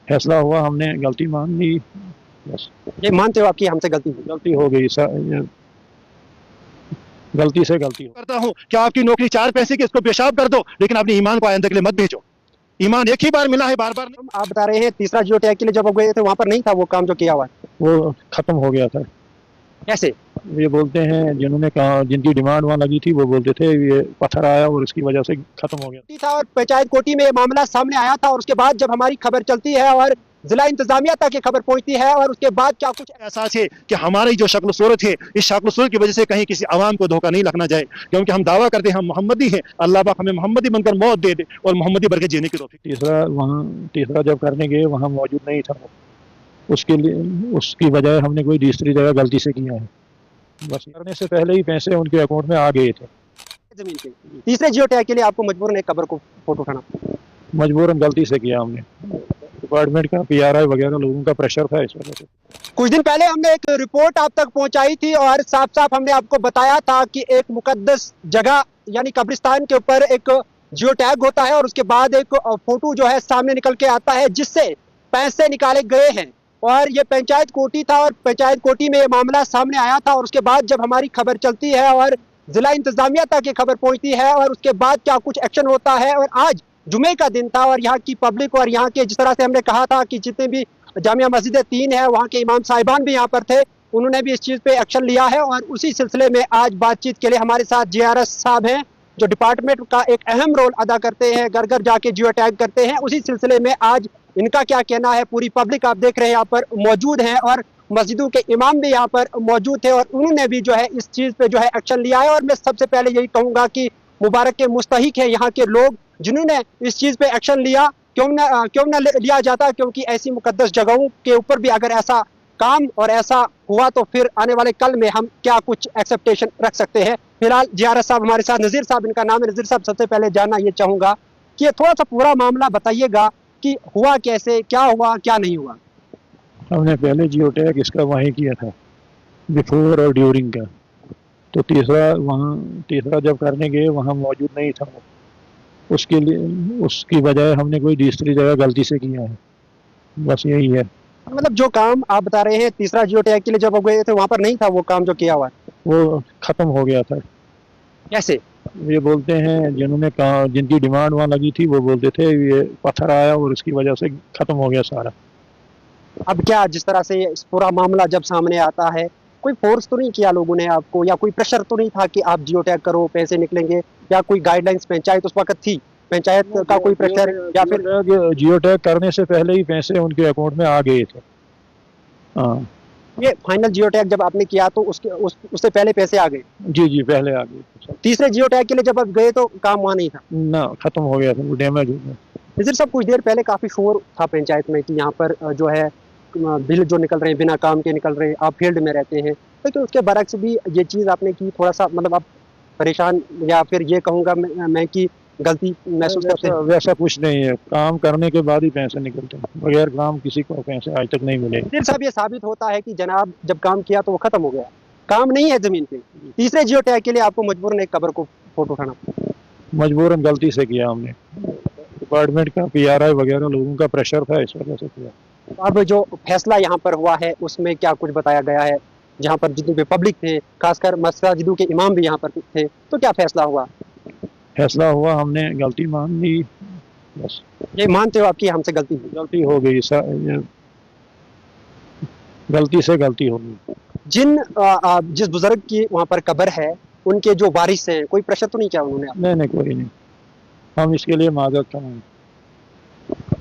फैसला हुआ, हमने गलती मान ली, बस। ये मानते हो आपकी हमसे गलती हुई? गलती हो गई सर, गलती से गलती हो। करता हूँ क्या आपकी नौकरी 4 पैसे की, इसको पेशाब कर दो, लेकिन अपने ईमान को आइंदा के लिए मत भेजो। ईमान एक ही बार मिला है, बार बार नहीं। आप बता रहे हैं तीसरा जियो टैग के लिए जब आप गए थे वहां पर नहीं था वो काम जो किया हुआ है? वो खत्म हो गया था। कैसे? ये बोलते हैं जिन्होंने कहा, जिनकी डिमांड वहाँ लगी थी, वो बोलते थे ये पत्थर आया और इसकी वजह से खत्म हो गया था। और पंचायत कोटी में ये मामला सामने आया था और उसके बाद जब हमारी खबर चलती है और जिला इंतजामिया तक ये खबर पहुंचती है और उसके बाद क्या कुछ एहसास है कि हमारी जो शक्ल सूरत है, इस शक्ल सूरत की वजह से कहीं किसी आवाम को धोखा नहीं लगना जाए, क्योंकि हम दावा करते हैं हम मोहम्मदी हैं। अल्लाह पाक हमें मोहम्मदी बनकर मौत दे दे और मोहम्मदी बन के जीने की तौफीक। तीसरा जब करने गए वहाँ मौजूद नहीं था, उसके लिए उसकी बजाय हमने कोई दूसरी जगह गलती से किया है, बस। करने से पहले ही पैसे उनके अकाउंट में आ गए थे। जमीन के तीसरे जियो टैग के लिए आपको मजबूरन एक खबर को फोटो उठाना? मजबूरन गलती से किया हमने, डिपार्टमेंट का पीआरआई वगैरह लोगों का प्रेशर था, इस वजह से। कुछ दिन पहले हमने एक रिपोर्ट आप तक पहुंचाई थी और साफ साफ हमने आपको बताया था कि एक मुकद्दस जगह यानी कब्रिस्तान के ऊपर एक जियो टैग होता है और उसके बाद एक फोटो जो है सामने निकल के आता है जिससे पैसे निकाले गए हैं। और ये पंचायत कोटी था और पंचायत कोटी में ये मामला सामने आया था और उसके बाद जब हमारी खबर चलती है और जिला इंतजामिया तक ये खबर पहुंचती है और उसके बाद क्या कुछ एक्शन होता है। और आज जुमे का दिन था और यहाँ की पब्लिक और यहाँ के, जिस तरह से हमने कहा था कि जितने भी जामिया मस्जिदें 3 है वहाँ के इमाम साहिबान भी यहाँ पर थे, उन्होंने भी इस चीज़ पे एक्शन लिया है। और उसी सिलसिले में आज बातचीत के लिए हमारे साथ जीआरएस साहब हैं जो डिपार्टमेंट का एक अहम रोल अदा करते हैं, घर घर जाके जियो टैग करते हैं। उसी सिलसिले में आज इनका क्या कहना है, पूरी पब्लिक आप देख रहे हैं यहाँ पर मौजूद है और मस्जिदों के इमाम भी यहाँ पर मौजूद थे और उन्होंने भी जो है इस चीज़ पे जो है एक्शन लिया है। और मैं सबसे पहले यही कहूँगा कि मुबारक के मुस्तहिक है यहाँ के लोग जिन्होंने इस चीज़ पे एक्शन लिया। क्यों ना लिया जाता, क्योंकि ऐसी मुकद्दस जगहों के ऊपर भी अगर ऐसा काम और ऐसा हुआ तो फिर आने वाले कल में हम क्या कुछ एक्सेप्टेशन रख सकते हैं। फिलहाल जीआरएस साहब हमारे साथ, नज़ीर साहब इनका नाम है। नज़ीर साहब, सबसे पहले जानना ये चाहूँगा कि ये थोड़ा सा पूरा मामला बताइएगा कि हुआ कैसे, क्या हुआ क्या नहीं हुआ। हमने पहले जियो टैग इसका वहीं किया था, बिफोर और ड्यूरिंग का, तो तीसरा जब करने गए वहाँ मौजूद नहीं था, उसके लिए उसकी बजाय हमने कोई दूसरी जगह गलती से किया है, बस यही है। मतलब जो काम आप बता रहे हैं तीसरा जियो टैग के लिए जब आप गए थे वहाँ पर नहीं था वो काम जो किया हुआ? वो खत्म हो गया था। कैसे? ये बोलते हैं जिन्होंने कहा, जिनकी डिमांड वहाँ लगी थी, वो बोलते थे ये पत्थर आया और इसकी वजह से खत्म हो गया सारा। अब क्या, जिस तरह से इस पूरा मामला जब सामने आता है, कोई फोर्स तो नहीं किया लोगों ने आपको, या कोई प्रेशर तो नहीं था कि आप जियो टैग करो पैसे निकलेंगे, या कोई गाइडलाइंस पंचायत उस वक्त थी, पंचायत का कोई प्रेशर? या फिर जियो टैग करने से पहले ही पैसे उनके अकाउंट में आ गए थे। हाँ, ये फाइनल जियो टैग जब आपने किया तो उससे पहले पैसे आ गए? जी पहले आ गए। तीसरे जियो टैग के लिए जब आप गए तो काम वहाँ नहीं था ना, खत्म हो गया था, वो डैमेज हो गया। नज़ीर साहब, कुछ देर पहले काफी शोर था पंचायत में कि यहाँ पर जो है बिल जो निकल रहे हैं बिना काम के निकल रहे हैं, आप फील्ड में रहते हैं, लेकिन उसके बरक्स भी ये चीज़ आपने की, थोड़ा सा मतलब आप परेशान, या फिर ये कहूँगा मैं कि गलती महसूस करते हैं? वैसा कुछ नहीं है, काम करने के बाद ही पैसे निकलते हैं, बगैर काम किसी को पैसे आज तक नहीं मिले। नज़ीर साहब, ये साबित होता है कि जनाब जब काम किया तो वो खत्म हो गया, काम नहीं है जमीन पे। तीसरे जियो टैग के लिए आपको मजबूरन एक खबर को फोटो उठाना? मजबूरन गलती से किया हमने, डिपार्टमेंट का पीआरआई वगैरह लोगों का प्रेशर था, इस वजह से किया। अब जो फैसला यहाँ पर हुआ है उसमें क्या कुछ बताया गया है? जहाँ पर जितने भी पब्लिक थे, खासकर मस्जिदों के इमाम भी यहाँ पर थे, तो क्या फैसला हुआ? फैसला हुआ, हमने गलती मान ली, बस। ये मानते हो आपकी हमसे गलती हुई? गलती हो गई सर, गलती से गलती हो गई। जिस बुजुर्ग की वहाँ पर कब्र है, उनके जो वारिस हैं, कोई प्रेशर तो नहीं किया उन्होंने? नहीं, कोई नहीं, हम इसके लिए माजरत करें।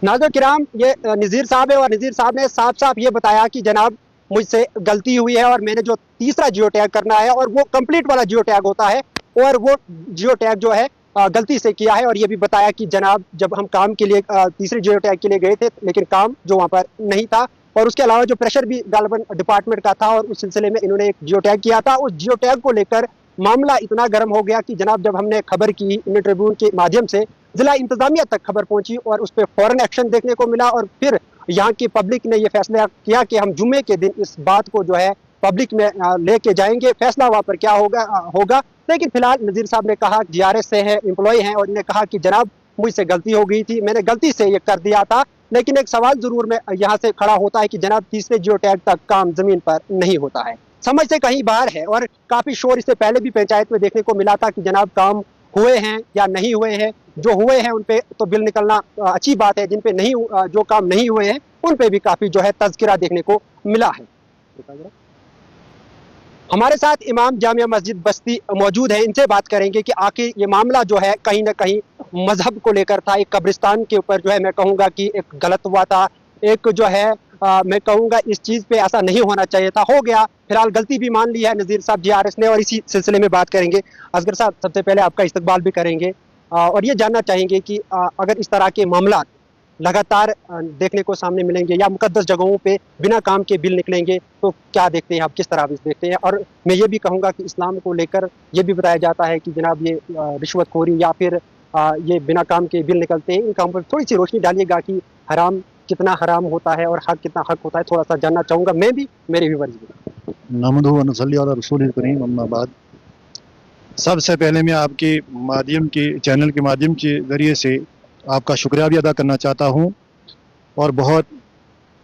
नाज़रीन किराम, ये नज़ीर साहब है और नज़ीर साहब ने साफ साफ ये बताया कि जनाब मुझसे गलती हुई है और मैंने जो तीसरा जियो टैग करना है और वो कंप्लीट वाला जियो टैग होता है और वो जियो टैग जो है गलती से किया है। और ये भी बताया कि जनाब जब हम काम के लिए तीसरे जियो टैग के लिए गए थे, लेकिन काम जो वहाँ पर नहीं था, और उसके अलावा जो प्रेशर भी गालिबन डिपार्टमेंट का था और उस सिलसिले में इन्होंने एक जियो टैग किया था। उस जियो टैग को लेकर मामला इतना गर्म हो गया कि जनाब जब हमने खबर की इंडियन ट्रिब्यून के माध्यम से, जिला इंतजामिया तक खबर पहुंची और उस पर फौरन एक्शन देखने को मिला और फिर यहाँ की पब्लिक ने ये फैसला किया कि हम जुम्मे के दिन इस बात को जो है पब्लिक में लेके जाएंगे, फैसला वहाँ पर क्या होगा। लेकिन फिलहाल नज़ीर साहब ने कहा, जीआरएस से है, एम्प्लॉय हैं, और इन्होंने कहा कि जनाब मुझसे गलती हो गई थी, मैंने गलती से ये कर दिया था। लेकिन एक सवाल जरूर मैं यहाँ से खड़ा होता है कि जनाब तीसरे जियो टैग तक काम जमीन पर नहीं होता है, समझ से कहीं बाहर है। और काफी शोर इससे पहले भी पंचायत में देखने को मिला था कि जनाब काम हुए हैं या नहीं हुए हैं। जो हुए हैं उन पे तो बिल निकलना अच्छी बात है, जिन पे नहीं जो काम नहीं हुए हैं उन पे भी काफी जो है तज़किरा देखने को मिला है। हमारे साथ इमाम जामिया मस्जिद बस्ती मौजूद है, इनसे बात करेंगे कि आखिर ये मामला जो है कहीं ना कहीं मजहब को लेकर था। एक कब्रिस्तान के ऊपर जो है मैं कहूँगा कि एक गलत हुआ था, एक जो है मैं कहूँगा इस चीज़ पे ऐसा नहीं होना चाहिए था, हो गया। फिलहाल गलती भी मान ली है नज़ीर साहब JRS ने, और इसी सिलसिले में बात करेंगे। असगर साहब, सबसे पहले आपका इस्तकबाल भी करेंगे और ये जानना चाहेंगे कि अगर इस तरह के मामला लगातार देखने को सामने मिलेंगे या मुकद्दस जगहों पे बिना काम के बिल निकलेंगे तो क्या देखते हैं आप, किस तरह इस देखते हैं? और मैं ये भी कहूँगा कि इस्लाम को लेकर ये भी बताया जाता है कि जनाब ये रिश्वतखोरी या फिर ये बिना काम के बिल निकलते हैं, इन काम पर थोड़ी सी रोशनी डालिएगा कि हराम कितना हराम होता है और हक कितना हक होता है, थोड़ा सा जानना चाहूँगा मैं भी, मेरे व्यूअर्स भी। नहमदुहु व नसल्ली अला रसूलिल करीम, अम्मा बाद। सबसे पहले मैं आपके माध्यम के चैनल के माध्यम के ज़रिए से आपका शुक्रिया भी अदा करना चाहता हूँ। और बहुत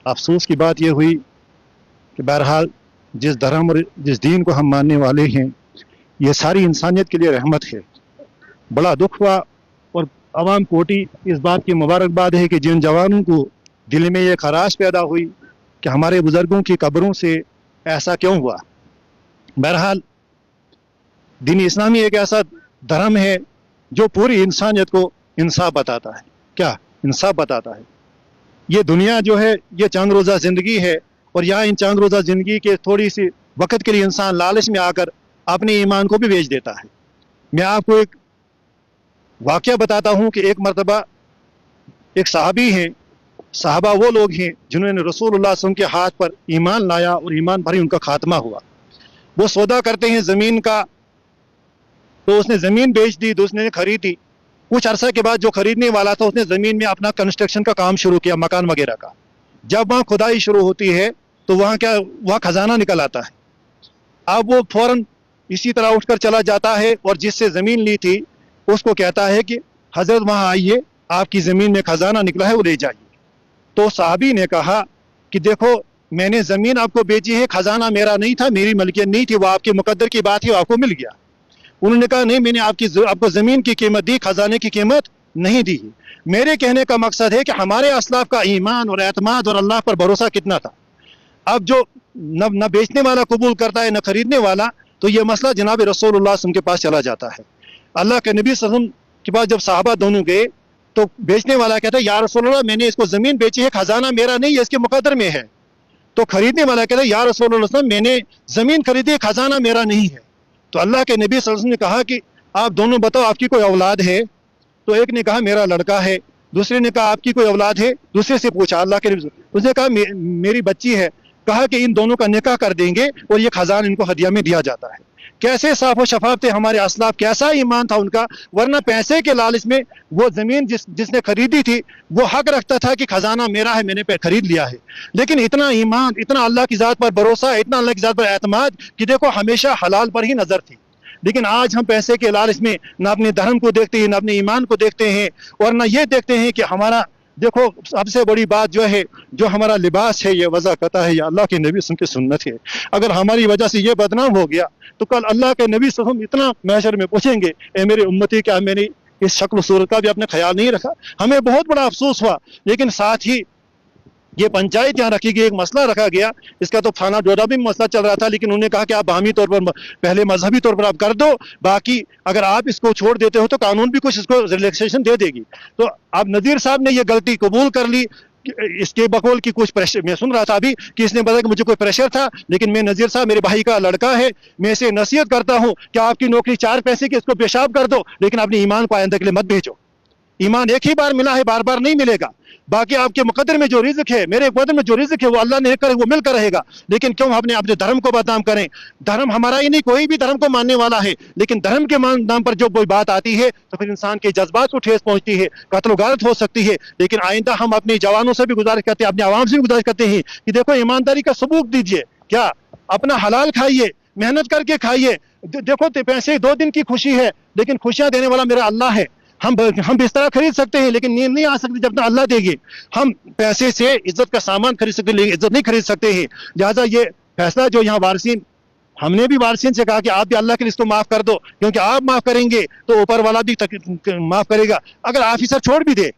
अफसोस की बात यह हुई कि बहरहाल जिस धर्म और जिस दीन को हम मानने वाले हैं, ये सारी इंसानियत के लिए रहमत है। बड़ा दुख हुआ और अवाम कोटी इस बात की मुबारकबाद है कि जिन जवानों को दिल में ये खराश पैदा हुई कि हमारे बुज़ुर्गों की कब्रों से ऐसा क्यों हुआ। बहरहाल दीन इस्लामी एक ऐसा धर्म है जो पूरी इंसानियत को इंसाफ बताता है। क्या इंसाफ बताता है? ये दुनिया जो है ये चंद रोज़ा ज़िंदगी है, और यहाँ इन चंद रोज़ा ज़िंदगी के थोड़ी सी वक्त के लिए इंसान लालच में आकर अपने ईमान को भी बेच देता है। मैं आपको एक वाक़या बताता हूँ कि एक मरतबा एक सहाबी हैं, सहाबा वो लोग हैं जिन्होंने रसूलुल्लाह सल्लल्लाहु अलैहि वसल्लम के हाथ पर ईमान लाया और ईमान भरी उनका खात्मा हुआ। वो सौदा करते हैं ज़मीन का, तो उसने ज़मीन बेच दी, दूसरे ने खरीदी। कुछ अरसा के बाद जो खरीदने वाला था उसने ज़मीन में अपना कंस्ट्रक्शन का काम शुरू किया, मकान वगैरह का। जब वहाँ खुदाई शुरू होती है तो वहाँ खजाना निकल आता है। अब वो फौरन इसी तरह उठकर चला जाता है और जिससे ज़मीन ली थी उसको कहता है कि हज़रत वहाँ आइए, आपकी ज़मीन में खजाना निकला है, वो ले जाइए। तो साहबी ने कहा कि देखो मैंने ज़मीन आपको बेची है, खजाना मेरा नहीं था, मेरी मलकियत नहीं थी, वो आपके मुकद्दर की बात है, आपको मिल गया। उन्होंने कहा नहीं, मैंने आपको ज़मीन की कीमत दी, खजाने की कीमत नहीं दी। मेरे कहने का मकसद है कि हमारे असलाफ का ईमान और एतमाद और अल्लाह पर भरोसा कितना था। अब जो न बेचने वाला कबूल करता है न खरीदने वाला, तो ये मसला जनाब रसूलुल्लाह सल्लल्लाहु अलैहि वसल्लम के पास चला जाता है। अल्लाह के नबी सल्लल्लाहु अलैहि वसल्लम के पास जब साहबा दोनों गए तो बेचने वाला कहता है या रसूलुल्लाह मैंने इसको ज़मीन बेची है, खजाना मेरा नहीं है, इसके मुकद्दर में है। तो खरीदने वाला कहता है या रसूलुल्लाह मैंने ज़मीन खरीदी है, खजाना मेरा नहीं है। तो अल्लाह के नबी सल्लल्लाहु अलैहि वसल्लम ने कहा कि आप दोनों बताओ आपकी कोई औलाद है? तो एक ने कहा मेरा लड़का है, दूसरे ने कहा आपकी कोई औलाद है? दूसरे से पूछा अल्लाह के नबी, उसने कहा मेरी बच्ची है। कहा कि इन दोनों का निकाह कर देंगे और ये खजाना इनको हदिया में दिया जाता है। कैसे साफ और शफाफ थे हमारे असलाफ, कैसा ईमान था उनका। वरना पैसे के लालच में वो ज़मीन जिसने खरीदी थी वो हक रखता था कि खजाना मेरा है, मैंने खरीद लिया है। लेकिन इतना ईमान, इतना अल्लाह की ज़ात पर भरोसा, इतना अल्लाह की ज़ात पर एतमाद कि देखो हमेशा हलाल पर ही नज़र थी। लेकिन आज हम पैसे के लालच में ना अपने धर्म को देखते हैं, ना अपने ईमान को देखते हैं, और ना ये देखते हैं कि हमारा देखो सबसे बड़ी बात जो है, जो हमारा लिबास है ये वज़ा करता है, या अल्लाह के नबी की सुन्नत है। अगर हमारी वजह से ये बदनाम हो गया तो कल अल्लाह के नबी से हम इतना महशर में पूछेंगे, ए मेरे उम्मती, क्या मैंने इस शक्ल सूरत का भी अपने ख्याल नहीं रखा। हमें बहुत बड़ा अफसोस हुआ। लेकिन साथ ही ये पंचायत यहाँ रखी गई, एक मसला रखा गया, इसका तो थाना डोडा भी मसला चल रहा था। लेकिन उन्होंने कहा कि आप बाहमी तौर पर पहले मजहबी तौर पर आप कर दो, बाकी अगर आप इसको छोड़ देते हो तो कानून भी कुछ इसको रिलैक्सेशन दे देगी। तो अब नज़ीर साहब ने ये गलती कबूल कर ली। इसके बकौल की कुछ प्रेशर मैं सुन रहा था अभी कि इसने बताया कि मुझे कोई प्रेशर था, लेकिन मैं नज़ीर साहब मेरे भाई का लड़का है, मैं इसे नसीहत करता हूँ कि आपकी नौकरी 4 पैसे की, इसको पेशाब कर दो, लेकिन अपने ईमान को आइंदा के लिए मत भेजो। ईमान एक ही बार मिला है, बार बार नहीं मिलेगा। बाकी आपके मुकद्दर में जो रिज़्क है, मेरे मुकद्दर में जो रिज़्क है वो अल्लाह ने करे, वो मिलकर रहेगा। लेकिन क्यों अपने धर्म को बदनाम करें? धर्म हमारा ही नहीं, कोई भी धर्म को मानने वाला है, लेकिन धर्म के नाम पर जो कोई बात आती है तो फिर इंसान के जज्बात को ठेस पहुंचती है, कत्ल गारत हो सकती है। लेकिन आइंदा हम अपने जवानों से भी गुजारिश करते हैं, अपने आवाम से भी गुजारिश करते हैं कि देखो ईमानदारी का सबूत दीजिए। क्या अपना हलाल खाइए, मेहनत करके खाइए। देखो पैसे 2 दिन की खुशी है, लेकिन खुशियां देने वाला मेरा अल्लाह है। हम बिस्तर खरीद सकते हैं लेकिन नींद नहीं आ सकती जब तक अल्लाह देंगे। हम पैसे से इज्जत का सामान खरीद सकते हैं लेकिन इज्जत नहीं खरीद सकते हैं। लिहाजा ये फैसला जो यहाँ वारसीन, हमने भी वारसीन से कहा कि आप भी अल्लाह के लिए इसको माफ कर दो, क्योंकि आप माफ करेंगे तो ऊपर वाला भी माफ करेगा। अगर ऑफिसर छोड़ भी दे,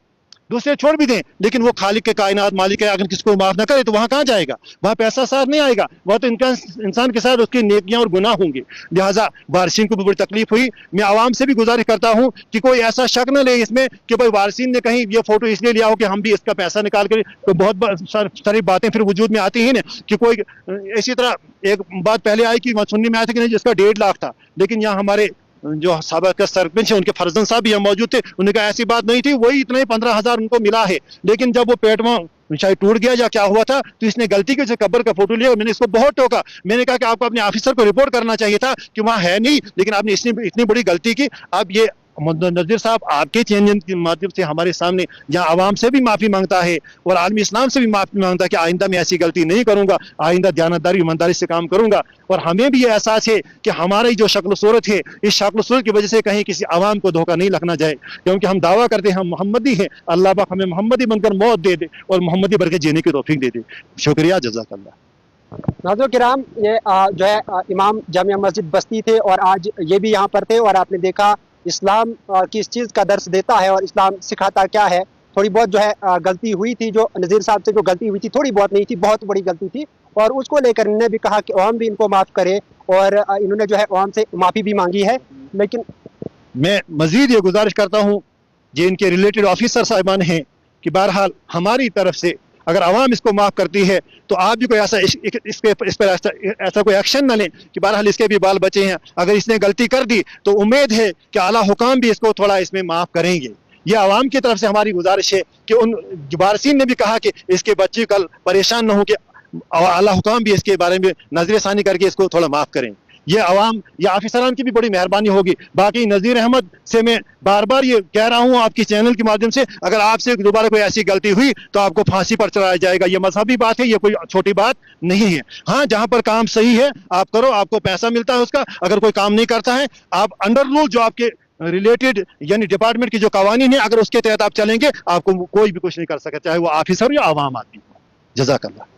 दूसरे छोड़ भी दें, लेकिन वो खालिक के कायनात मालिक है, अगर किसको माफ ना करे तो वहां कहाँ जाएगा? वहां पैसा साथ नहीं आएगा, वह तो इंसान के साथ उसकी नेकियां और गुनाह होंगे। लिहाजा वारसीन को भी बड़ी तकलीफ हुई। मैं आवाम से भी गुजारिश करता हूं कि कोई ऐसा शक न ले इसमें कि भाई वारसीन ने कहीं ये फोटो इसलिए लिया हो कि हम भी इसका पैसा निकाल कर, तो बहुत सारी बातें फिर वजूद में आती हैं ना कि कोई इसी तरह एक बात पहले आई कि सुनने में आया था कि नहीं जिसका 1.5 लाख था, लेकिन यहाँ हमारे जो साबिक सरपंच है उनके फर्जंद साहब भी यहाँ मौजूद थे, उन्होंने कहा ऐसी बात नहीं थी, वही इतने 15,000 उनको मिला है। लेकिन जब वो पेट में शायद टूट गया या क्या हुआ था तो इसने गलती के से कब्र का फोटो लिया। मैंने इसको बहुत टोका, मैंने कहा कि आपको अपने ऑफिसर को रिपोर्ट करना चाहिए था कि वहाँ है नहीं, लेकिन आपने इतनी बड़ी गलती की। अब ये नज़ीर साहब आपके चैनल के माध्यम से हमारे सामने यहाँ आवाम से भी माफ़ी मांगता है और आलमी इस्लाम से भी माफ़ी मांगता है कि आइंदा मैं ऐसी गलती नहीं करूँगा, आइंदा दयानतदारी ईमानदारी से काम करूँगा। और हमें भी ये एहसास है कि हमारी जो शक्ल सूरत है, इस शक्ल सूरत की वजह से कहीं किसी आवाम को धोखा नहीं लगना जाए, क्योंकि हम दावा करते हैं हम मोहम्मदी हैं। अल्लाह पाक हमें मोहम्मदी बनकर मौत दे दे और मोहम्मदी बनकर जीने की तौफीक दे दे। शुक्रिया, जज़ाकल्लाह। नाज़रीन किराम, ये जो है इमाम जामिया मस्जिद बस्ती थे और आज ये भी यहाँ पर थे और आपने देखा इस्लाम किस चीज़ का दर्स देता है और इस्लाम सिखाता क्या है। थोड़ी बहुत जो है गलती हुई थी, जो नज़ीर साहब से जो गलती हुई थी, थोड़ी बहुत नहीं थी, बहुत बड़ी गलती थी, और उसको लेकर इन्होंने भी कहा कि अवाम भी इनको माफ़ करे और इन्होंने जो है अवाम से माफ़ी भी मांगी है। लेकिन मैं मजीद ये गुजारिश करता हूँ जो इनके रिलेटेड ऑफिसर साहिबान हैं कि बहरहाल हमारी तरफ से अगर आवाम इसको माफ़ करती है तो आप भी कोई ऐसा इस पर ऐसा कोई एक्शन न लें कि बहरहाल इसके भी बाल बचे हैं। अगर इसने गलती कर दी तो उम्मीद है कि आला हुकाम भी इसको थोड़ा इसमें माफ़ करेंगे। ये आवाम की तरफ से हमारी गुजारिश है कि उन वारसीन ने भी कहा कि इसके बच्चे कल परेशान न हो कि आला हुकाम भी इसके बारे में नजरसानी करके इसको थोड़ा माफ़ करें। ये आवाम या ऑफिसरान की भी बड़ी मेहरबानी होगी। बाकी नज़ीर अहमद से मैं बार बार ये कह रहा हूँ आपकी चैनल के माध्यम से, अगर आपसे दोबारा कोई ऐसी गलती हुई तो आपको फांसी पर चढ़ाया जाएगा। ये मजहबी बात है, ये कोई छोटी बात नहीं है। हाँ, जहाँ पर काम सही है आप करो, आपको पैसा मिलता है उसका। अगर कोई काम नहीं करता है, आप अंडर रूल जो आपके रिलेटेड यानी डिपार्टमेंट की जो कवानीन है, अगर उसके तहत आप चलेंगे आपको कोई भी कुछ नहीं कर सकता, चाहे वो ऑफिसर या आवाम आदमी। जज़ाकल्लाह।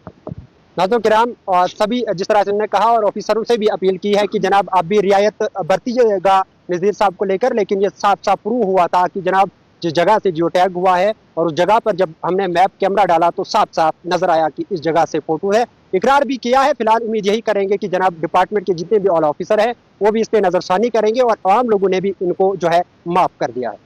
नाज़रीन किराम, और सभी जिस तरह से उन्होंने कहा और ऑफिसरों से भी अपील की है कि जनाब आप भी रियायत बरतीजिएगा नज़ीर साहब को लेकर। लेकिन ये साफ साफ प्रूव हुआ था कि जनाब जिस जगह से जियो टैग हुआ है और उस जगह पर जब हमने मैप कैमरा डाला तो साफ साफ नजर आया कि इस जगह से फोटो है। इकरार भी किया है। फिलहाल उम्मीद यही करेंगे कि जनाब डिपार्टमेंट के जितने भी ऑल ऑफिसर हैं वो भी इस पर नजरसानी करेंगे और आम लोगों ने भी इनको जो है माफ कर दिया है।